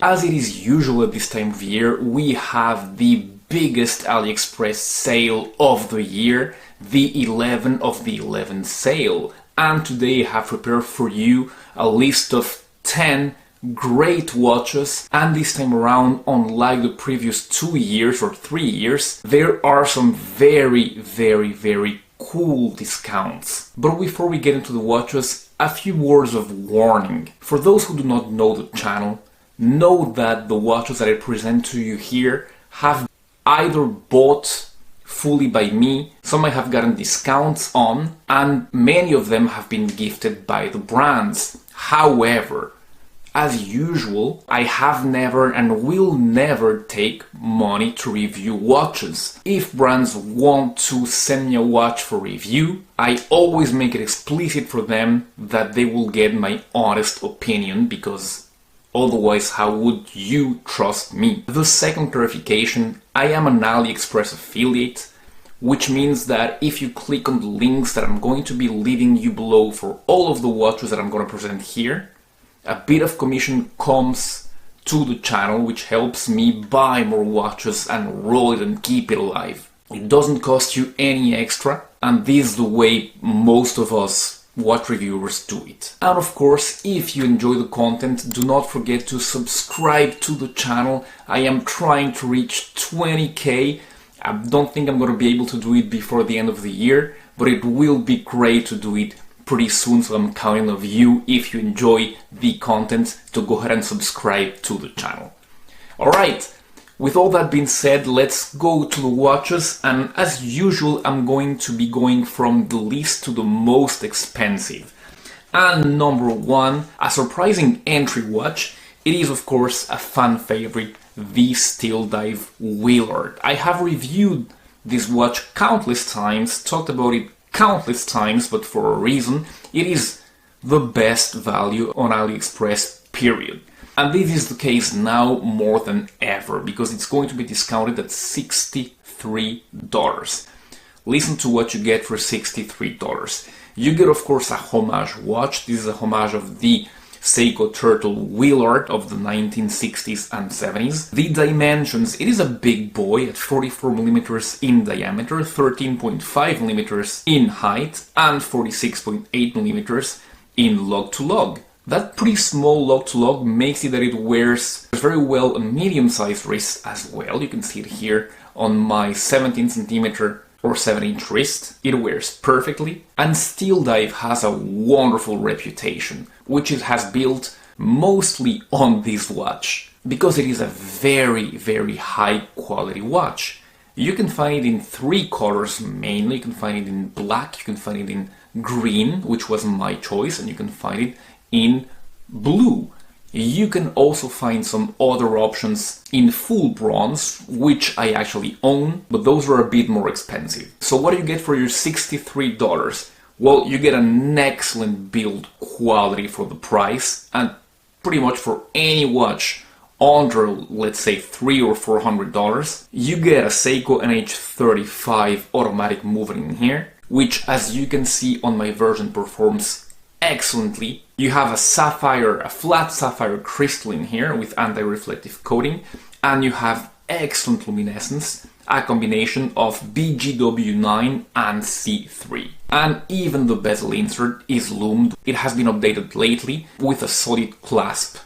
As it is usual at this time of year, we have the biggest AliExpress sale of the year, the 11 of the 11 sale. And today I have prepared for you a list of 10 great watches, and this time around, unlike the previous 2 years or 3 years, there are some very cool discounts. But before we get into the watches, a few words of warning. For those who do not know the channel, know that the watches that I present to you here have either bought fully by me, some I have gotten discounts on, and many of them have been gifted by the brands. However, as usual, I have never and will never take money to review watches. If brands want to send me a watch for review, I always make it explicit for them that they will get my honest opinion, because otherwise how would you trust me? The second clarification, I am an AliExpress affiliate, which means that if you click on the links that I'm going to be leaving you below for all of the watches that I'm going to present here, a bit of commission comes to the channel, which helps me buy more watches and roll it and keep it alive. It doesn't cost you any extra, and this is the way most of us watch reviewers do it. And of course, if you enjoy the content, do not forget to subscribe to the channel. I am trying to reach 20k. I don't think I'm going to be able to do it before the end of the year, but it will be great to do it pretty soon, so I'm counting on you, if you enjoy the content, to go ahead and subscribe to the channel. Alright, with all that being said, let's go to the watches, and as usual I'm going to be going from the least to the most expensive. And number one, a surprising entry watch, it is of course a fan favorite, the Steeldive Willard. I have reviewed this watch countless times, talked about it countless times, but for a reason. It is the best value on AliExpress, period. And this is the case now more than ever, because it's going to be discounted at $63. Listen to what you get for $63. You get, of course, a homage watch. This is a homage of the Seiko Turtle Willard of the 1960s and 70s. The dimensions, it is a big boy at 44mm in diameter, 13.5mm in height, and 46.8mm in lug-to-lug. That pretty small lug-to-lug makes it that it wears very well on medium-sized wrists as well. You can see it here on my 17cm or 7-inch wrist. It wears perfectly, and Steeldive has a wonderful reputation, which it has built mostly on this watch, because it is a very high quality watch. You can find it in 3 colors mainly. You can find it in black, you can find it in green, which was my choice, and you can find it in blue. You can also find some other options in full bronze, which I actually own, but those are a bit more expensive. So what do you get for your $63? Well, you get an excellent build quality for the price, and pretty much for any watch under, let's say, $300 or $400, you get a Seiko NH35 automatic mover in here, which, as you can see on my version, performs excellently. You have a flat sapphire crystal in here with anti-reflective coating, and you have excellent luminescence, a combination of BGW9 and C3. And even the bezel insert is lumed. It has been updated lately with a solid clasp,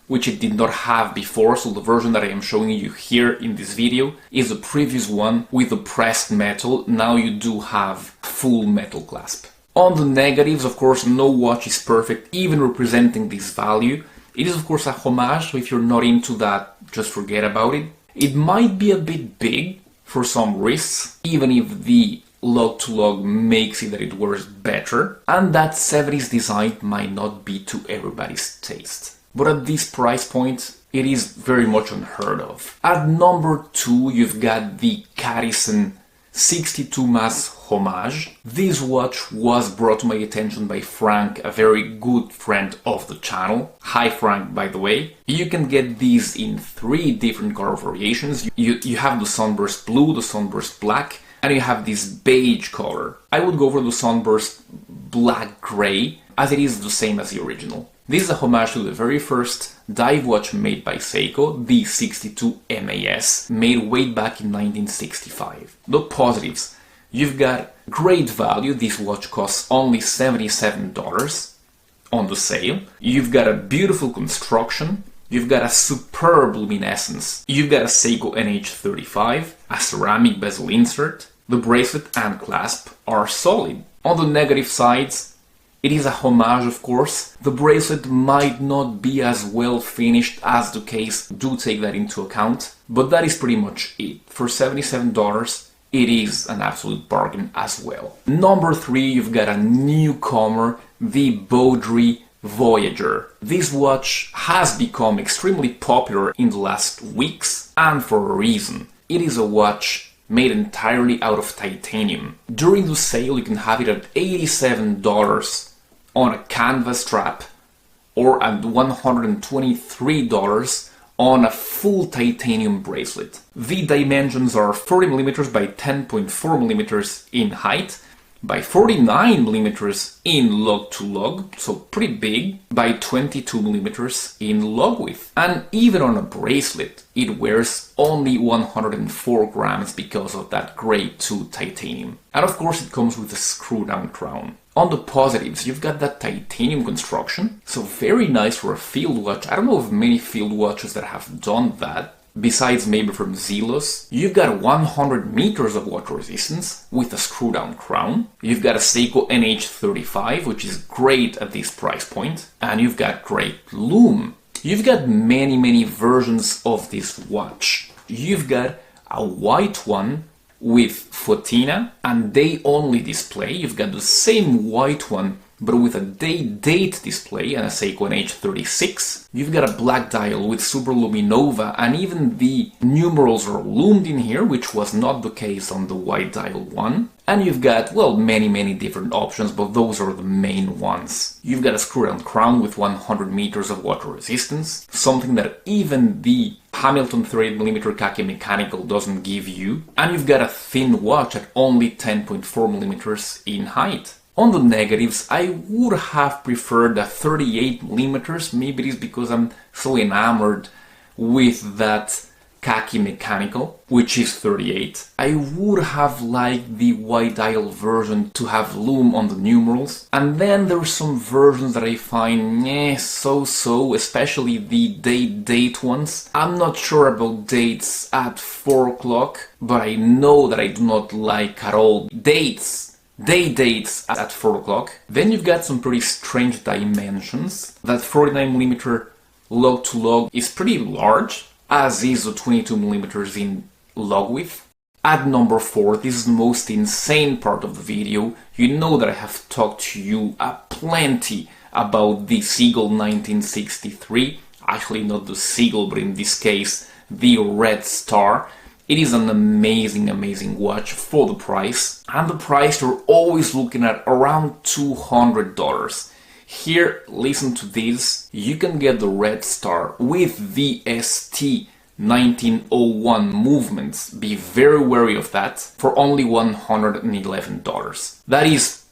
which it did not have before, so the version that I am showing you here in this video is the previous one with the pressed metal. Now you do have full metal clasp. On the negatives, of course, no watch is perfect, even representing this value. It is of course a homage, so if you're not into that, just forget about it. It might be a bit big for some wrists, even if the lug-to-lug makes it that it wears better, and that 70s design might not be to everybody's taste. But at this price point, it is very much unheard of. At number 2, you've got the Cadisen 62 Mass Homage. This watch was brought to my attention by Frank, a very good friend of the channel. Hi Frank, by the way. You can get these in 3 different color variations. You have the Sunburst Blue, the Sunburst Black, and you have this beige color. I would go for the Sunburst Black Gray, as it is the same as the original. This is a homage to the very first dive watch made by Seiko, the 62 MAS, made way back in 1965. The positives. You've got great value, this watch costs only $77 on the sale. You've got a beautiful construction. You've got a superb luminescence. You've got a Seiko NH35, a ceramic bezel insert. The bracelet and clasp are solid. On the negative sides, it is a homage, of course. The bracelet might not be as well finished as the case, do take that into account. But that is pretty much it. For $77, it is an absolute bargain as well. Number 3, you've got a newcomer, the Boderry Voyager. This watch has become extremely popular in the last weeks, and for a reason. It is a watch made entirely out of titanium. During the sale you can have it at $87 on a canvas strap, or at $123 on a full titanium bracelet. The dimensions are 40mm by 10.4mm in height, by 49mm in lug to lug, so pretty big, by 22mm in lug width. And even on a bracelet, it wears only 104 grams because of that grade 2 titanium. And of course it comes with a screw-down crown. On the positives, you've got that titanium construction, so very nice for a field watch. I don't know of many field watches that have done that. Besides maybe from Zelos. You've got 100 meters of water resistance with a screw-down crown. You've got a Seiko NH35, which is great at this price point. And you've got great lume. You've got many versions of this watch. You've got a white one with Fotina and day-only display. You've got the same white one but with a date display and a Seiko NH36. You've got a black dial with super luminova, and even the numerals are loomed in here, which was not the case on the white dial one. And you've got, well, many different options, but those are the main ones. You've got a screw-down crown with 100 meters of water resistance, something that even the Hamilton 38mm khaki mechanical doesn't give you. And you've got a thin watch at only 10.4mm in height. On the negatives, I would have preferred a 38mm, maybe it is because I'm so enamored with that khaki mechanical, which is 38. I would have liked the white dial version to have lume on the numerals. And then there are some versions that I find so-so, especially the date ones. I'm not sure about dates at 4 o'clock, but I know that I do not like at all dates at 4 o'clock. Then you've got some pretty strange dimensions. That 49mm lug to lug is pretty large, as is the 22mm in lug width. At number 4, this is the most insane part of the video. You know that I have talked to you plenty about the Seagull 1963. Actually not the Seagull, but in this case the Red Star. It is an amazing watch for the price, and the price you're always looking at around $200. Here, listen to this, you can get the Red Star with the ST 1901 movements, be very wary of that, for only $111. That is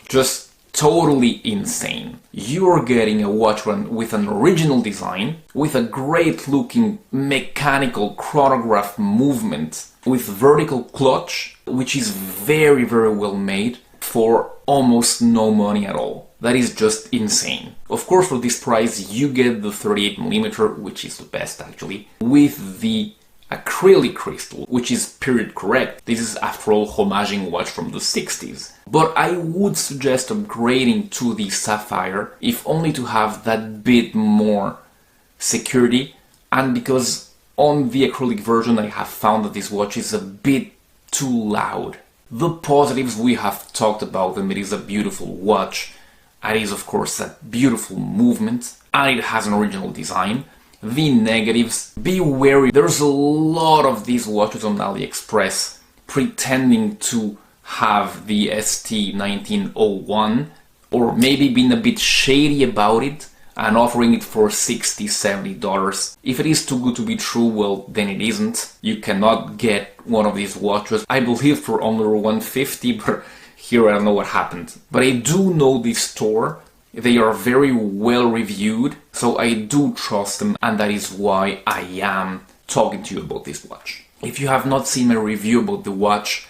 just totally insane. You are getting a watch with an original design, with a great looking mechanical chronograph movement, with vertical clutch, which is very well made, for almost no money at all. That is just insane. Of course, for this price you get the 38mm, which is the best actually, with the acrylic crystal, which is period correct. This is after all homaging watch from the 60s. But I would suggest upgrading to the sapphire, if only to have that bit more security, and because on the acrylic version I have found that this watch is a bit too loud. The positives, we have talked about them. It is a beautiful watch, and it is of course that beautiful movement, and it has an original design. The negatives, be wary, there's a lot of these watches on AliExpress pretending to have the ST 1901, or maybe being a bit shady about it and offering it for $60–70. If it is too good to be true, well, then it isn't. You cannot get one of these watches, I believe, for under $150, but here I don't know what happened. But I do know this store, They are very well reviewed, so I do trust them, and that is why I am talking to you about this watch. If you have not seen my review about the watch,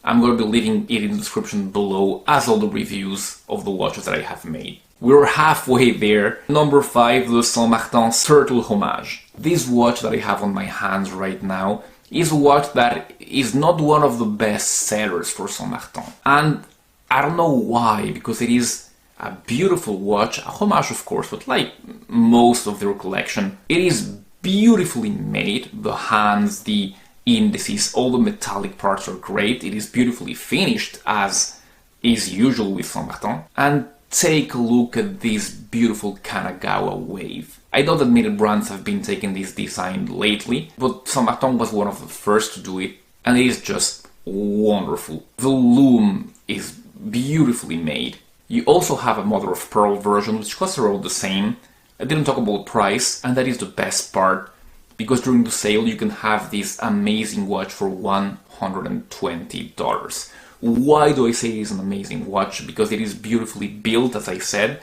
I'm going to be leaving it in the description below, as all the reviews of the watches that I have made. We're halfway there. Number 5, the Saint Martin's Turtle Homage. This watch that I have on my hands right now is a watch that is not one of the best sellers for Saint Martin. And I don't know why, because it is a beautiful watch, a homage of course, but like most of their collection, it is beautifully made. The hands, the indices, all the metallic parts are great. It is beautifully finished, as is usual with Saint Martin. And take a look at this beautiful Kanagawa Wave. I know that many brands have been taking this design lately, but Saint Martin was one of the first to do it, and it is just wonderful. The lume is beautifully made. You also have a mother of pearl version, which costs around the same. I didn't talk about price, and that is the best part, because during the sale you can have this amazing watch for $120. Why do I say it is an amazing watch? Because it is beautifully built, as I said,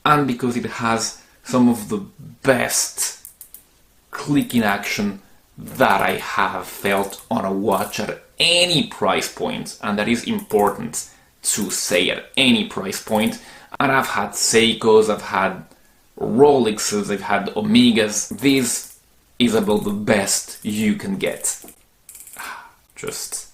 and because it has some of the best clicking action that I have felt on a watch at any price point, and that is important to say, at any price point. And I've had Seikos, I've had Rolexes, I've had Omegas. This is about the best you can get. Just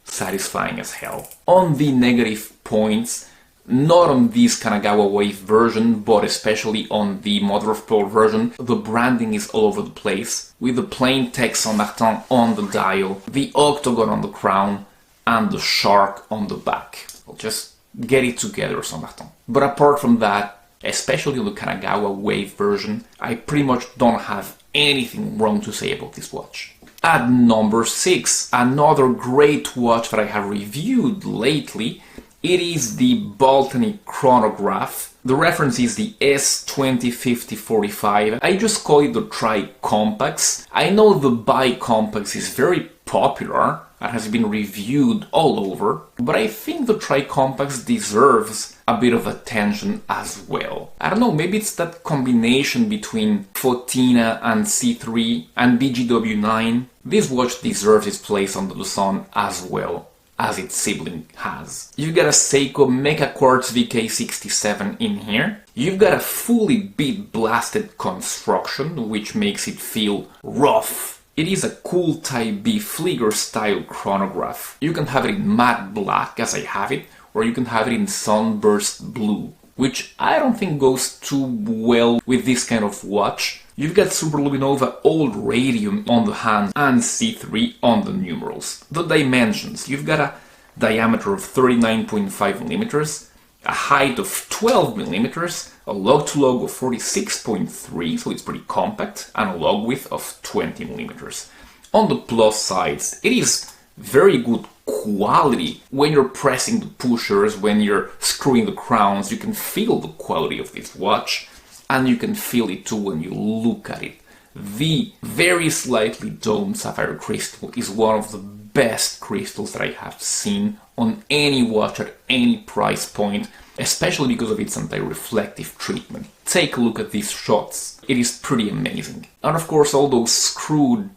satisfying as hell. On the negative points, not on this Kanagawa Wave version, but especially on the Mother of Pearl version, the branding is all over the place, with the plain text Saint Martin on the dial, the octagon on the crown, and the shark on the back. I'll just get it together, Saint Martin. But apart from that, especially on the Kanagawa Wave version, I pretty much don't have anything wrong to say about this watch. At number 6, another great watch that I have reviewed lately, it is the Baltany chronograph. The reference is the S205045. I just call it the Tricompax. I know the Bicompax is very popular and has been reviewed all over, but I think the Tricompax deserves a bit of attention as well. I don't know, maybe it's that combination between Fotina and C3 and BGW9. This watch deserves its place under the sun as well as its sibling has. You've got a Seiko Mecha Quartz VK67 in here. You've got a fully bead blasted construction, which makes it feel rough. It is a cool Type B Flieger style chronograph. You can have it in matte black, as I have it, or you can have it in sunburst blue, which I don't think goes too well with this kind of watch. You've got Superluminova Old Radium on the hands and C3 on the numerals. The dimensions: you've got a diameter of 39.5mm, a height of 12mm, a log-to-log of 46.3, so it's pretty compact, and a log width of 20mm. On the plus sides, it is very good quality. When you're pressing the pushers, when you're screwing the crowns, you can feel the quality of this watch, and you can feel it too when you look at it. The very slightly domed sapphire crystal is one of the best crystals that I have seen on any watch at any price point, especially because of its anti-reflective treatment. Take a look at these shots. It is pretty amazing. And of course, all those screwed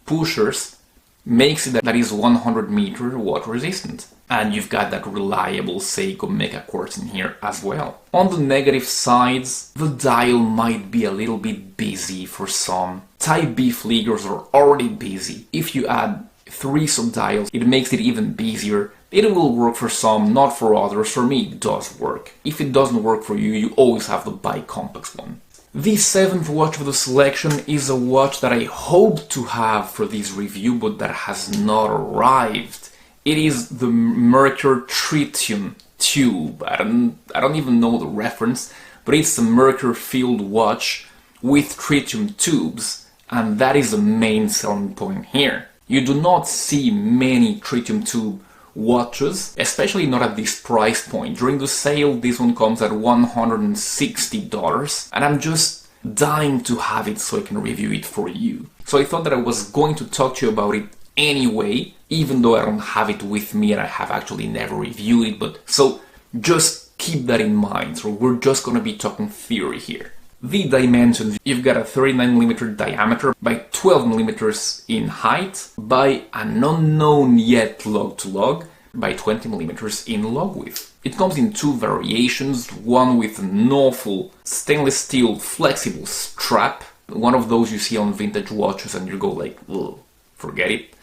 pushers makes it that it is 100 meter water resistant. And you've got that reliable Seiko Mecha Quartz in here as well. On the negative sides, the dial might be a little bit busy for some. Type B Fliegers are already busy. If you add 3 sub-dials, it makes it even busier. It will work for some, not for others. For me, it does work. If it doesn't work for you, you always have the Bicompax one. The 7th watch of the selection is a watch that I hoped to have for this review, but that has not arrived. It is the Merkur Tritium tube. I don't even know the reference, but it's a Merkur field watch with tritium tubes, and that is the main selling point here. You do not see many tritium tube watches, especially not at this price point. During the sale, this one comes at $160, and I'm just dying to have it so I can review it for you. So I thought that I was going to talk to you about it anyway, even though I don't have it with me and I have actually never reviewed it, but so just keep that in mind, so we're just gonna be talking theory here. The dimensions, you've got a 39mm diameter by 12mm in height by an unknown yet lug-to-lug by 20mm in lug width. It comes in two variations, one with an awful stainless steel flexible strap, one of those you see on vintage watches and you go like, ugh, forget it.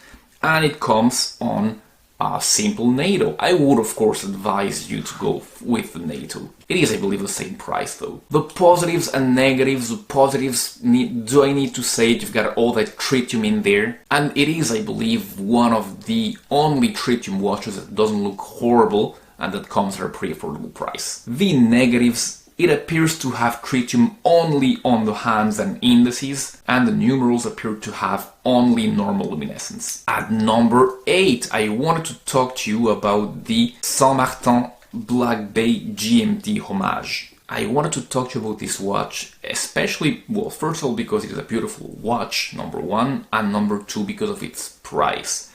And it comes on a simple NATO. I would of course advise you to go with the NATO. It is, I believe, the same price though. The positives and negatives, the positives, do I need to say it? You've got all that tritium in there, and it is, I believe, one of the only tritium watches that doesn't look horrible and that comes at a pretty affordable price. The negatives, it appears to have tritium only on the hands and indices, and the numerals appear to have only normal luminescence. At number 8, I wanted to talk to you about the Saint Martin Black Bay GMT Homage. I wanted to talk to you about this watch, especially, well, first of all, because it is a beautiful watch, number 1, and number 2, because of its price.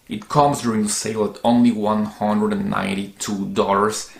It comes during the sale at only $192,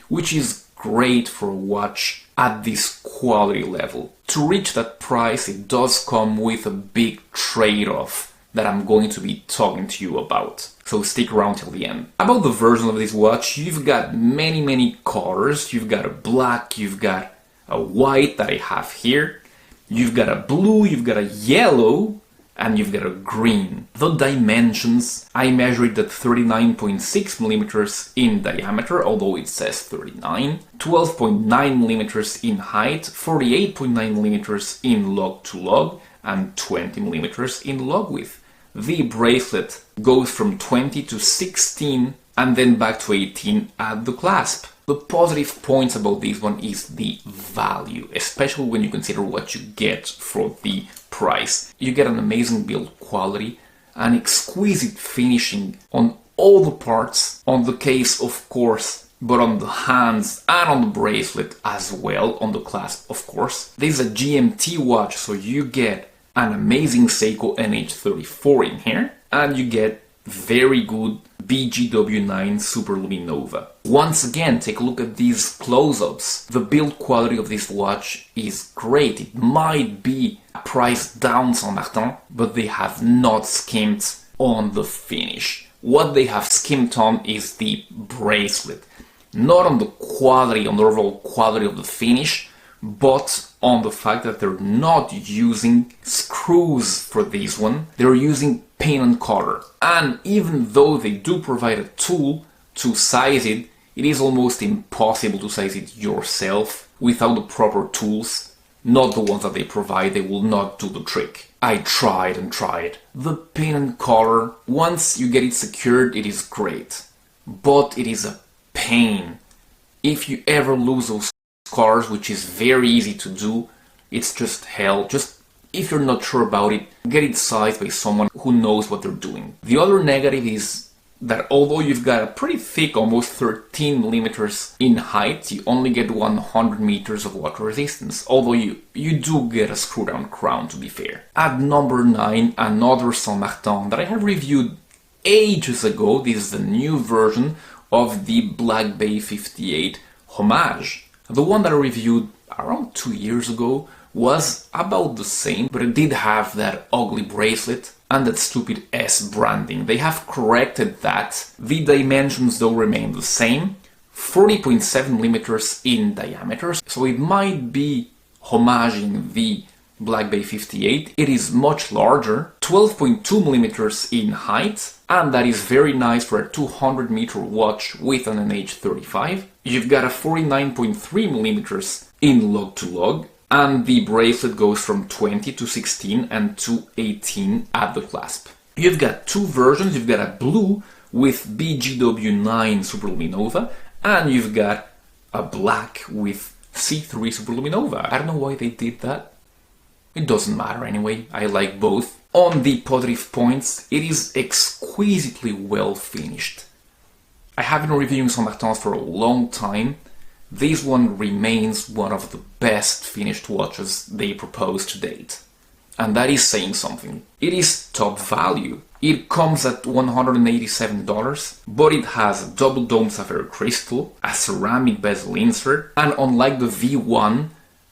which is great for a watch at this quality level. To reach that price, it does come with a big trade-off that I'm going to be talking to you about. So stick around till the end. About the version of this watch, you've got many colors. You've got a black, you've got a white that I have here, you've got a blue, you've got a yellow, and you've got a green. The dimensions, I measured at 39.6mm in diameter, although it says 39, 12.9mm in height, 48.9mm in lug-to-lug, and 20mm in lug width. The bracelet goes from 20 to 16 and then back to 18 at the clasp. The positive points about this one is the value, especially when you consider what you get for the price. You get an amazing build quality, an exquisite finishing on all the parts, on the case of course, but on the hands and on the bracelet as well, on the clasp of course. This is a GMT watch, so you get an amazing Seiko NH34 in here, and you get very good BGW9 Super Luminova. Once again, take a look at these close-ups. The build quality of this watch is great. It might be a price down Saint Martin, but they have not skimped on the finish. What they have skimped on is the bracelet. Not on the quality, on the overall quality of the finish, but on the fact that they're not using screws for this one. They're using pin and collar. And even though they do provide a tool to size it, it is almost impossible to size it yourself without the proper tools. Not the ones that they provide, they will not do the trick. I tried and tried. The pin and collar, once you get it secured, it is great. But it is a pain. If you ever lose those collars, which is very easy to do, it's just hell. Just if you're not sure about it, get it sized by someone who knows what they're doing. The other negative is that although you've got a pretty thick, almost 13mm in height, you only get 100 meters of water resistance, although you do get a screw-down crown, to be fair. At number 9, another Saint Martin that I have reviewed ages ago. This is the new version of the Black Bay 58 Homage. The one that I reviewed around 2 years ago was about the same, but it did have that ugly bracelet and that stupid S branding. They have corrected that. The dimensions though remain the same, 40.7mm in diameter, so it might be homaging the Black Bay 58. It is much larger, 12.2mm in height, and that is very nice for a 200-meter watch with an NH35. You've got a 49.3mm in lug-to-lug, and the bracelet goes from 20 to 16 and to 18 at the clasp. You've got two versions. You've got a blue with BGW9 Super Luminova, and you've got a black with C3 Super Luminova. I don't know why they did that. It doesn't matter anyway, I like both. On the positive points, it is exquisitely well finished. I have been reviewing Saint Martins for a long time. This one remains one of the best finished watches they proposed to date. and that is saying something. It is top value. It comes at $187, but it has a double dome sapphire crystal, a ceramic bezel insert, and unlike the V1,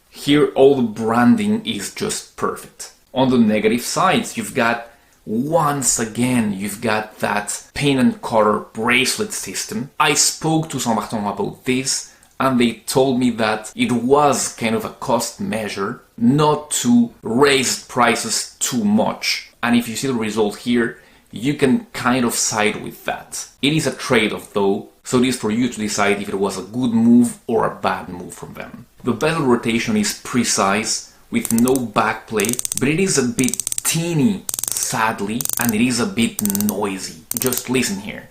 here all the branding is just perfect. On the negative sides, once again, you've got that paint and color bracelet system. I spoke to Saint Martin about this, and they told me that it was kind of a cost measure not to raise prices too much. And if you see the result here, you can kind of side with that. It is a trade-off though, so it is for you to decide if it was a good move or a bad move from them. The bezel rotation is precise, with no backplate, but it is a bit teeny, sadly, and it is a bit noisy. Just listen here.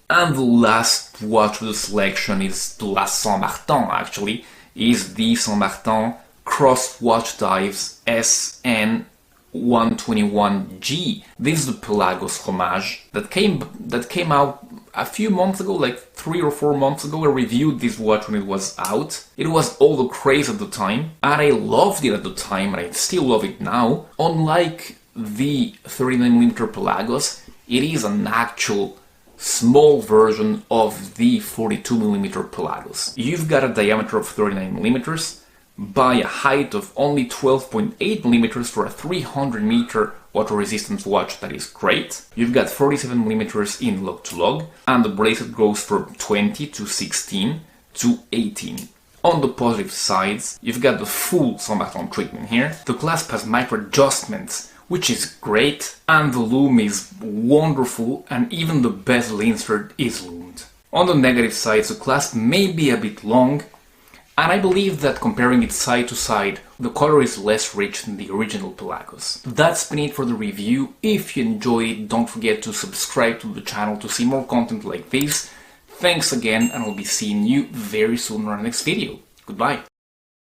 And the last watch with the selection is the last Saint Martin actually, is the Saint Martin X Watchdives SN121G. This is the Pelagos Homage that came out a few months ago, like 3 or 4 months ago. I reviewed this watch when it was out. It was all the craze at the time, and I loved it at the time, and I still love it now. Unlike the 39mm Pelagos, it is an actual small version of the 42mm Pelagos. You've got a diameter of 39mm by a height of only 12.8mm for a 300-meter water resistance watch. That is great. You've got 47mm in lug to lug, and the bracelet goes from 20 to 16 to 18. On the positive sides, you've got the full Saint Martin treatment here. The clasp has micro adjustments, which is great, and the lume is wonderful, and even the bezel insert is lumed. On the negative sides, the clasp may be a bit long, and I believe that comparing it side to side, the color is less rich than the original Pelagos. That's been it for the review. If you enjoyed it, don't forget to subscribe to the channel to see more content like this. Thanks again, and I'll be seeing you very soon on our next video. Goodbye.